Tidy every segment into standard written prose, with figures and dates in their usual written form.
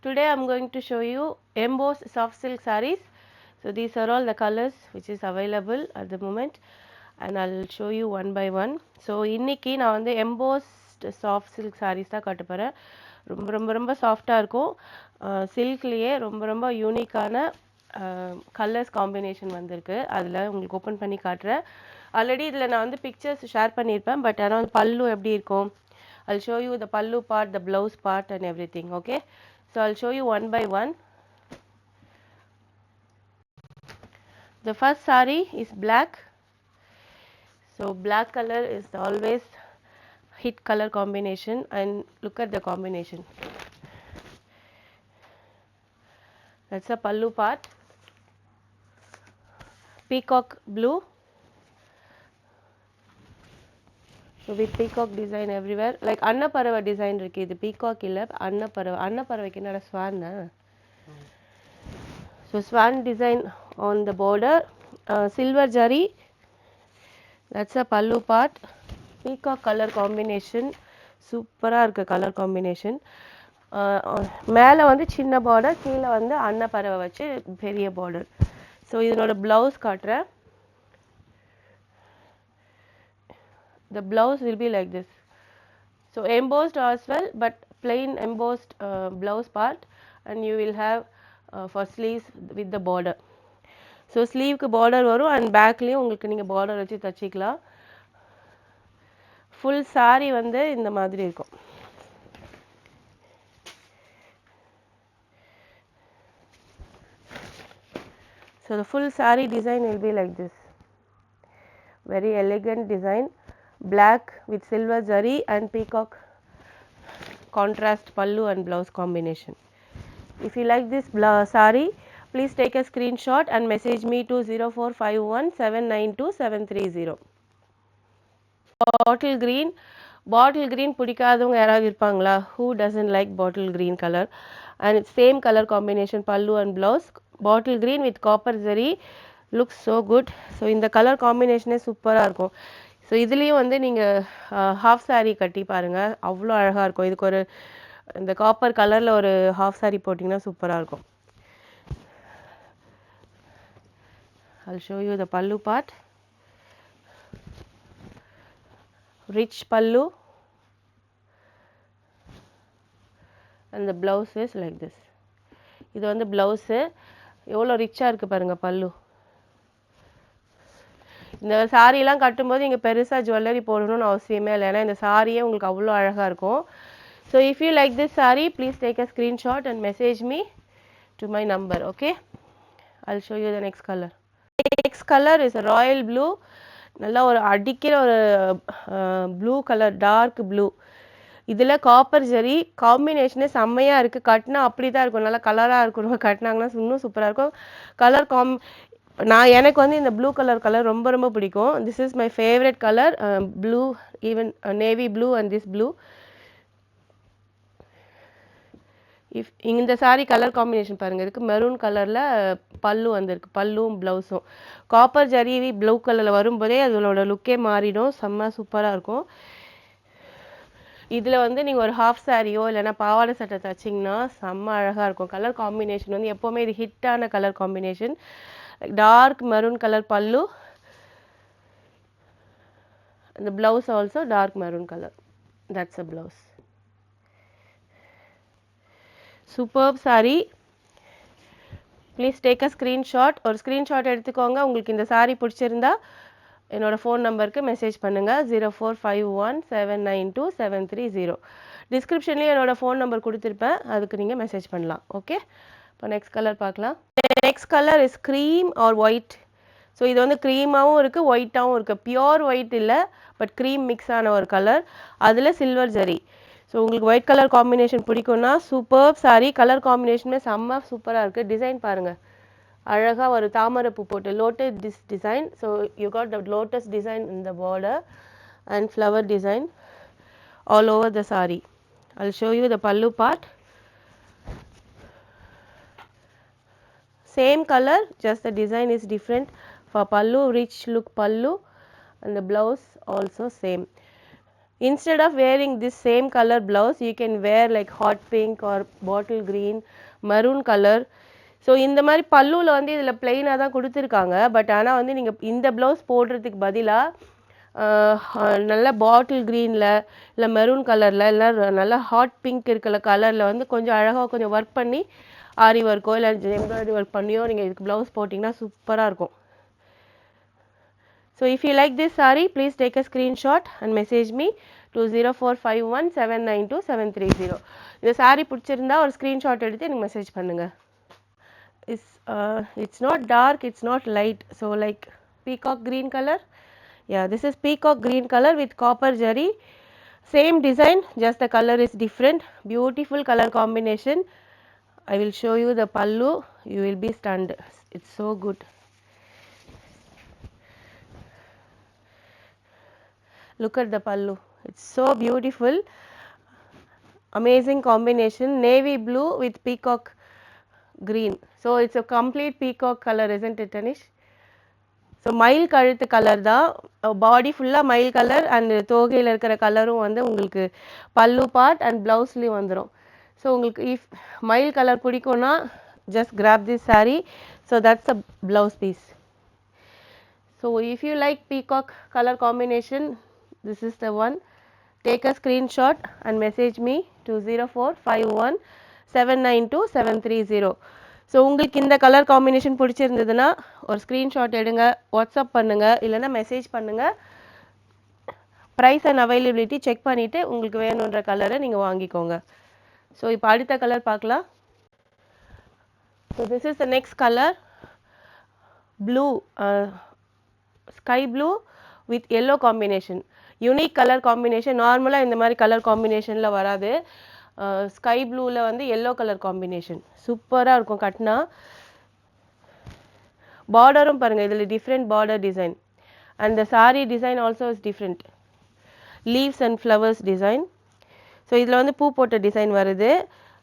Today I am going to show you embossed soft silk sarees. So these are all the colors which is available at the moment and I'll show you one by one. So இன்னைக்கு நான் வந்து embossed soft silk sarees தான் காட்ட போறேன். ரொம்ப ரொம்ப ரொம்ப சாஃப்டா இருக்கும். சில்க்லயே ரொம்ப ரொம்ப யூனிக்கான கலர்ஸ் காம்பினேஷன் வந்திருக்கு. அதில் உங்களுக்கு ஓப்பன் பண்ணி காட்டுறேன். ஆல்ரெடி இதில் நான் வந்து பிக்சர்ஸ் ஷேர் பண்ணியிருப்பேன். பட் ஆனால் பல்லு எப்படி இருக்கும், I'll show you the pallu part, the blouse part and everything. Okay, so I'll show you one by one. The first saree is black. So black color is always hit color combination, and look at the combination. That's a pallu part. Peacock blue. So with peacock design everywhere, like Annaparava design இருக்கு. இது peacock இல்ல, அன்னப்பறவைக்கு என்னடா swan. So swan design on the border, silver jari. That's a pallu part. Peacock color combination, சூப்பரா இருக்கு color combination. மேல வந்து சின்ன border, கீழ வந்து அன்னப்பறவை வச்சு பெரிய border. So இதனோட blouse காட்டுறேன். The blouse will be like this. So embossed as well, but plain embossed blouse part, and you will have for sleeves with the border. So sleeve க்கு border வரும் and backலயும் உங்களுக்கு நீங்க border வச்சு தச்சிக்கலாம். Full saree வந்து இந்த மாதிரி இருக்கும். So the full saree design will be like this. Very elegant design, black with silver zari and peacock contrast pallu and blouse combination. If you like this saree, please take a screenshot and message me to 0451792730. Bottle green பிடிக்காதவங்க யாராவது இருப்பாங்களா? Who doesn't like bottle green color? And it's same color combination pallu and blouse. Bottle green with copper zari looks so good. So இந்த color combination சூப்பரா இருக்கும். So இதுலயும் வந்து நீங்க half saree கட்டி பாருங்க, அவ்வளோ அழகா இருக்கும். இதுக்கு ஒரு இந்த காப்பர் கலர்ல ஒரு half saree போட்டிங்கன்னா சூப்பரா இருக்கும். I'll show you the pallu part. Rich pallu and the blouse is like this. இது வந்து blouse, எவ்வளோ ரிச்சா இருக்கு பாருங்க பல்லு. இந்த சாரியெல்லாம் கட்டும்போது நீங்க பெருசா ஜுவல்லரி போடணும்னு அவசியமே இல்லை, ஏன்னா இந்த சாரியே உங்களுக்கு அவ்வளோ அழகா இருக்கும். So if you like this saree, please take a screenshot and message me to my number. Okay, I'll show you the next color. Next color is a royal blue. நல்லா ஒரு அடிக்கிற ஒரு ப்ளூ கலர், டார்க் ப்ளூ. இதில் copper zari காம்பினேஷனே செம்மையா இருக்கு. கட்டினா அப்படி தான் இருக்கும், நல்லா கலராக இருக்கணும். கட்டினாங்கன்னா இன்னும் சூப்பராக இருக்கும். கலர் எனக்கு வந்து இந்த ப்ளூ கலர் ரொம்ப ரொம்ப பிடிக்கும். This is my favourite colour, blue, even navy blue and this blue. இந்த சாரி கலர் காம்பினேஷன் பாருங்க, இதுக்கு மெரூன் கலர்ல பல்லு வந்திருக்கு, பல்லும் பிளவுஸும். காப்பர் ஜரி ப்ளூ கலர்ல வரும்போதே அதோட லுக்கே மாறிடும், செம்ம சூப்பரா இருக்கும். இதுல வந்து நீங்க ஒரு ஹாஃப் சாரியோ இல்லைன்னா பாவாடை சட்டை தச்சிங்கன்னா செம்ம அழகா இருக்கும். கலர் காம்பினேஷன் வந்து எப்பவுமே இது ஹிட்டான colour combination. Dark maroon colour pallu, the blouse also dark maroon color. That's a blouse. Superb saree. Please take a screenshot. ஒரு screenshot எடுத்துக்கோங்க. உங்களுக்கு இந்த saree பிடிச்சிருந்தா என்னோட ஃபோன் நம்பருக்கு மெசேஜ் பண்ணுங்க, 0451792730. டிஸ்கிரிப்ஷன்லேயே என்னோட ஃபோன் நம்பர் கொடுத்துருப்பேன், அதுக்கு நீங்கள் மெசேஜ் பண்ணலாம். ஓகே, இப்போ நெக்ஸ்ட் கலர் பார்க்கலாம். Next colour is cream or white. So இது வந்து க்ரீமாகவும் இருக்குது, ஒயிட்டாகவும் இருக்குது. பியோர் ஒயிட் இல்லை, பட் க்ரீம் மிக்ஸ் ஆன ஒரு கலர், அதில் சில்வர் ஜரி. ஸோ உங்களுக்கு ஒயிட் கலர் காம்பினேஷன் பிடிக்கும்னா சூப்பர் சாரி. கலர் காம்பினேஷனுமே செம்ம சூப்பராக இருக்குது. டிசைன் பாருங்கள், அழகாக ஒரு தாமரைப்பூ போட்டு lotus design. So you got the lotus design in the border and flower design all over the saree. I'll show you the pallu part. Same color, just the design is different. For pallu, rich look pallu, and the blouse also same. Instead of wearing this same color blouse, you can wear like hot pink or bottle green, maroon color. So இந்த மாதிரி பல்லுவில் வந்து இதில் பிளெயினாக தான் கொடுத்துருக்காங்க. But ஆனால் வந்து நீங்கள் இந்த ப்ளவுஸ் போடுறதுக்கு பதிலாக நல்ல பாட்டில் க்ரீனில் இல்லை மெரூன் கலரில் இல்லை நல்லா ஹாட் பிங்க் இருக்கிற கலரில் வந்து கொஞ்சம் அழகாக கொஞ்சம் ஒர்க் பண்ணி ஆரி ஒர்க்கோ இல்லை எம்ப்ராய்டரி ஒர்க் பண்ணியோ நீங்கள் இதுக்கு ப்ளவுஸ் போட்டிங்கன்னா சூப்பராக இருக்கும். So if you like this saree, please take a screenshot and message me to 0451792730. இந்த saree பிடிச்சிருந்தா ஒரு screenshot எடுத்து எனக்கு மெசேஜ் பண்ணுங்க. It's not dark, it's not light, so like peacock green color. Yeah, this is peacock green color with copper zari. Same design, just the color is different. Beautiful color combination. I will show you the pallu. You will be stunned. It's so good. Look at the pallu. It's so beautiful. Amazing combination. Navy blue with peacock green. So it's a complete peacock color, isn't it, Anish? So மயில் கழுத்து colour தான், பாடி ஃபுல்லாக மயில் colour and தோகையில் இருக்கிற கலரும் வந்து உங்களுக்கு பல்லு பார்ட் அண்ட் ப்ளவுஸ்லேயும் வந்துடும். ஸோ உங்களுக்கு இஃப் மயில் கலர் பிடிக்கும்னா just grab this saree. So that's a blouse piece. So if you like peacock color combination, this is the one. Take a screenshot and message me to 0451792730. So உங்களுக்கு இந்த colour combination பிடிச்சிருந்ததுன்னா ஒரு screenshot எடுங்க, WhatsApp பண்ணுங்கள், இல்லைன்னா message பண்ணுங்கள். Price and availability check பண்ணிவிட்டு உங்களுக்கு வேணுன்ற கலரை நீங்கள் வாங்கிக்கோங்க. ஸோ இப்போ அடுத்த கலர் பார்க்கலாம். So this is the next colour, blue, sky blue with yellow combination. Unique colour combination. நார்மலாக இந்த மாதிரி கலர் காம்பினேஷனில் வராது. ஸ்கை ப்ளூவில் வந்து எல்லோ கலர் காம்பினேஷன் சூப்பராக இருக்கும் கட்டினா. பார்டரும் பாருங்கள், இதில் different border design and the sari design also is different. Leaves and flowers design. So இதில் வந்து பூ போட்ட டிசைன் வருது.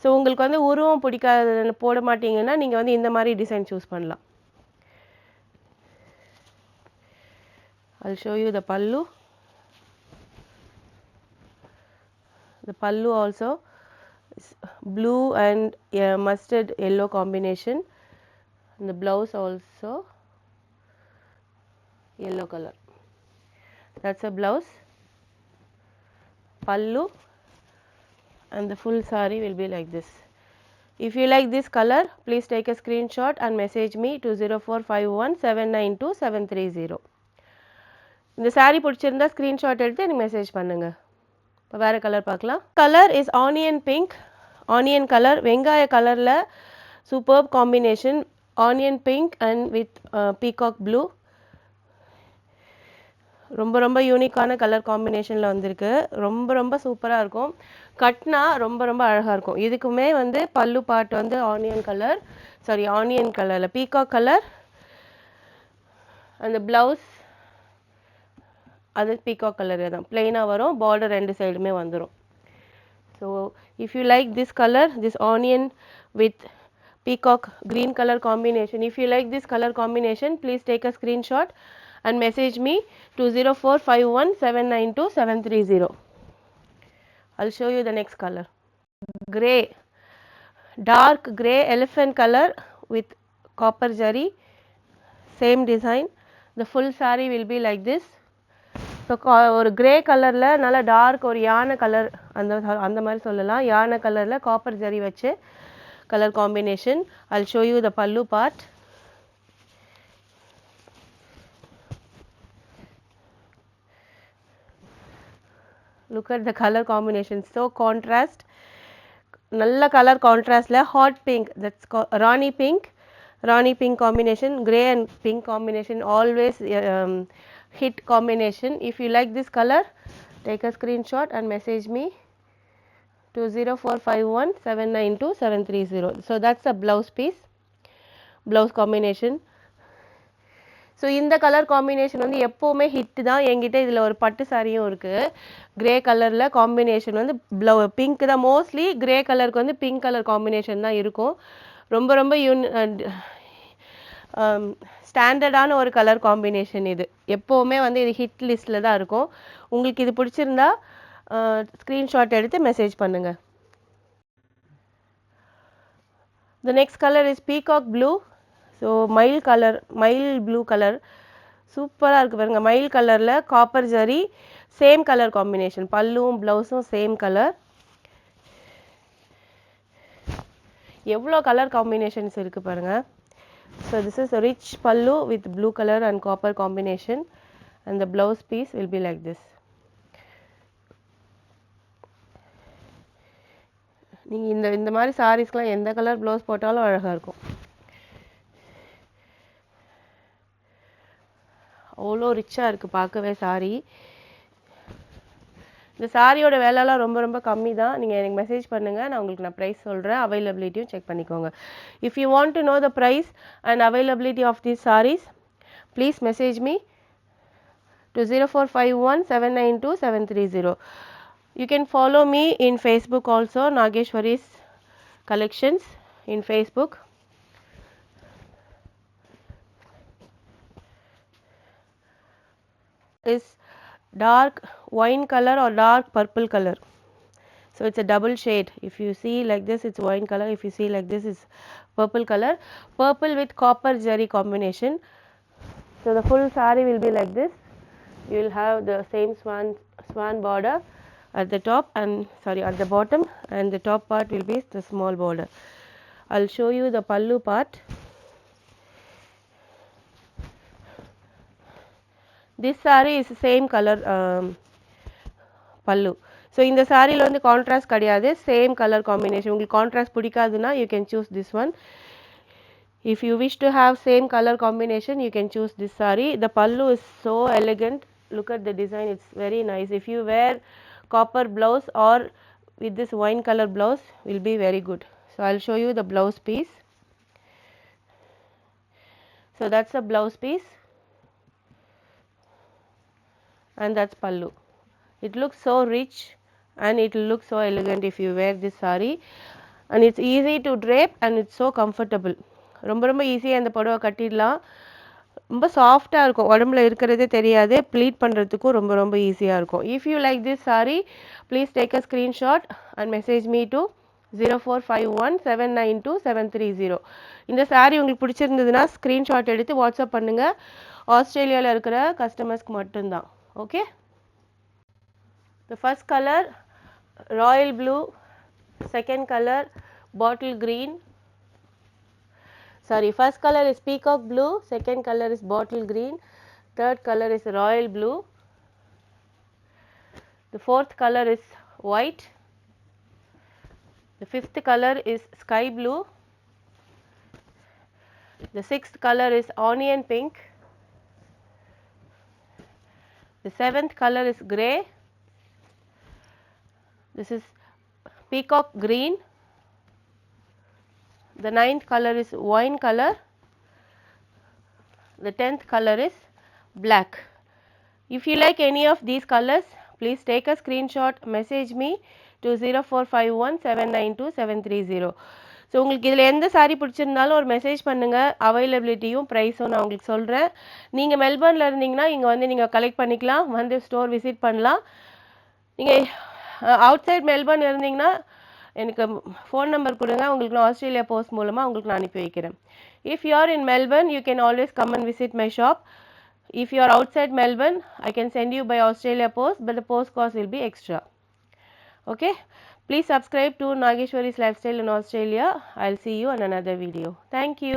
ஸோ உங்களுக்கு வந்து உருவம் பிடிக்காத போட மாட்டீங்கன்னா நீங்கள் வந்து இந்த மாதிரி டிசைன் சூஸ் பண்ணலாம். I'll show you the pallu. The pallu also is blue and mustard yellow combination, and the blouse also yellow color. That's a blouse, pallu, and the full saree will be like this. If you like this color, please take a screenshot and message me to 0451792730. இந்த saree பிடிச்சிருந்தா screenshot எடுத்து எனக்கு message பண்ணுங்க. இப்போ வேறு colour பார்க்கலாம். Colour is onion pink. Onion colour, வெங்காய கலரில் superb combination. Onion pink and with peacock blue. ரொம்ப ரொம்ப யூனிக்கான கலர் காம்பினேஷனில் வந்திருக்கு. ரொம்ப ரொம்ப சூப்பராக இருக்கும். கட்னா ரொம்ப ரொம்ப அழகாக இருக்கும். இதுக்குமே வந்து பல்லு பார்ட் வந்து ஆனியன் கலரில் பீகாக் கலர். அந்த ப்ளவுஸ் அது பீகாக் கலர் தான், பிளெயினாக வரும். பார்டர் ரெண்டு சைடுமே வந்துடும். So if you like this colour, this onion with peacock green color combination, if you like this color combination, please take a screenshot and message me to 0451792730. I'll show you the next color. Grey, dark grey elephant color with copper zari. Same design. The full saree will be like this. So ஒரு grey கலரில் நல்லா dark ஒரு யானை colour அந்த மாதிரி சொல்லலாம். யானை கலரில் காப்பர் ஜரி வச்சு colour combination. I'll show you the pallu part. Look at the color combination, so contrast. நல்ல கலர் கான்ட்ராஸ்டில் hot pink, that's Rani pink combination. Grey and pink combination always hit combination. If you like this color, take a screenshot and message me to 0451792730. So that's a blouse piece, blouse combination. So இந்த colour combination வந்து எப்போவுமே hit தான். என்கிட்ட இதில் ஒரு பட்டு சாரியும் இருக்குது. கிரே கலரில் காம்பினேஷன் வந்து பிங்க் தான். மோஸ்ட்லி கிரே கலருக்கு வந்து பிங்க் கலர் காம்பினேஷன் தான் இருக்கும். ரொம்ப ரொம்ப ஸ்டாண்டர்டான ஒரு கலர் காம்பினேஷன் இது. எப்போவுமே வந்து இது ஹிட் லிஸ்ட்டில் தான் இருக்கும். உங்களுக்கு இது பிடிச்சிருந்தா ஸ்க்ரீன்ஷாட் எடுத்து மெசேஜ் பண்ணுங்க. The next color is peacock blue. So மயில் ப்ளூ கலர் சூப்பராக இருக்குது பாருங்க. மயில் கலரில் copper zari, same colour combination, பல்லுவும் ப்ளவுஸும் சேம் கலர். எவ்வளோ கலர் காம்பினேஷன்ஸ் இருக்குது பாருங்கள். So this is rich pallu with blue colour and copper combination and the blouse piece will be like this. நீங்கள் இந்த மாதிரி சாரீஸ்க்கெலாம் எந்த கலர் ப்ளவுஸ் போட்டாலும் அழகாக இருக்கும். அவ்வளோ ரிச்சாக இருக்குது பார்க்கவே சாரீ. இந்த சாரியோட விலைலாம் ரொம்ப ரொம்ப கம்மி தான். நீங்கள் எனக்கு மெசேஜ் பண்ணுங்கள், நான் உங்களுக்கு ப்ரைஸ் சொல்கிறேன். அவைலபிலிட்டியும் செக் பண்ணிக்கோங்க. If you want to know the price and availability of these saris, please message me to 0451792730. You can follow me in Facebook also, Nageshwari's Collections in Facebook. Is dark wine color or dark purple color. So it's a double shade. If you see like this, it's wine color. If you see like this, it's purple color. Purple with copper zari combination. So the full saree will be like this. You will have the same swan border at the top and at the bottom, and the top part will be the small border. I'll show you the pallu part. This saree is same color pallu. So in the saree la வந்து contrast கிடையாது, same color combination. உங்களுக்கு contrast பிடிக்காதுன்னா you can choose this one. If you wish to have same color combination, you can choose this saree. The pallu is so elegant. Look at the design, it's very nice. If you wear copper blouse or with this wine color blouse, will be very good. So I'll show you the blouse piece. So that's the blouse piece and that's pallu. It looks so rich and it will look so elegant if you wear this saree, and it's easy to drape and it's so comfortable. ரொம்ப ரொம்ப ஈஸியாக இந்த புடவை கட்டிடலாம். ரொம்ப சாஃப்டாக இருக்கும், உடம்புல இருக்கிறதே தெரியாது, ப்ளீட் பண்ணுறதுக்கும் ரொம்ப ரொம்ப ஈஸியாக இருக்கும். If you like this sari, please take a screenshot and message me to 0451792730. இந்த சாரீ உங்களுக்கு பிடிச்சிருந்ததுன்னா ஸ்க்ரீன்ஷாட் எடுத்து வாட்ஸ்அப் பண்ணுங்கள். ஆஸ்திரேலியாவில் இருக்கிற கஸ்டமர்ஸ்க்கு மட்டும்தான். Okay. The first color royal blue, second color bottle green. First color is peacock blue, second color is bottle green, third color is royal blue, the fourth color is white, the fifth color is sky blue, the sixth color is onion pink, the seventh color is grey, this is peacock green, the ninth color is wine color, the 10th color is black. If you like any of these colors, please take a screenshot, message me to 0451792730. So உங்களுக்கு இதில் எந்த சாரீ பிடிச்சிருந்தாலும் ஒரு message பண்ணுங்கள். அவைலபிலிட்டியும் ப்ரைஸும் நான் உங்களுக்கு சொல்கிறேன். நீங்கள் மெல்பர்னில் இருந்தீங்கன்னா இங்கே வந்து நீங்கள் கலெக்ட் பண்ணிக்கலாம், வந்து ஸ்டோர் விசிட் பண்ணலாம். நீங்கள் அவுட் சைட் மெல்பர்ன் இருந்தீங்கன்னா எனக்கு ஃபோன் நம்பர் கொடுங்க, உங்களுக்கு நான் ஆஸ்திரேலியா போஸ்ட் மூலமாக உங்களுக்கு நான் அனுப்பி வைக்கிறேன். If you are in Melbourne, you can always come and visit my shop. If you are outside Melbourne, I can send you by Australia Post, but the post cost will be extra. Okay, please subscribe to Nageshwari's Lifestyle in Australia. I'll see you on another video. Thank you.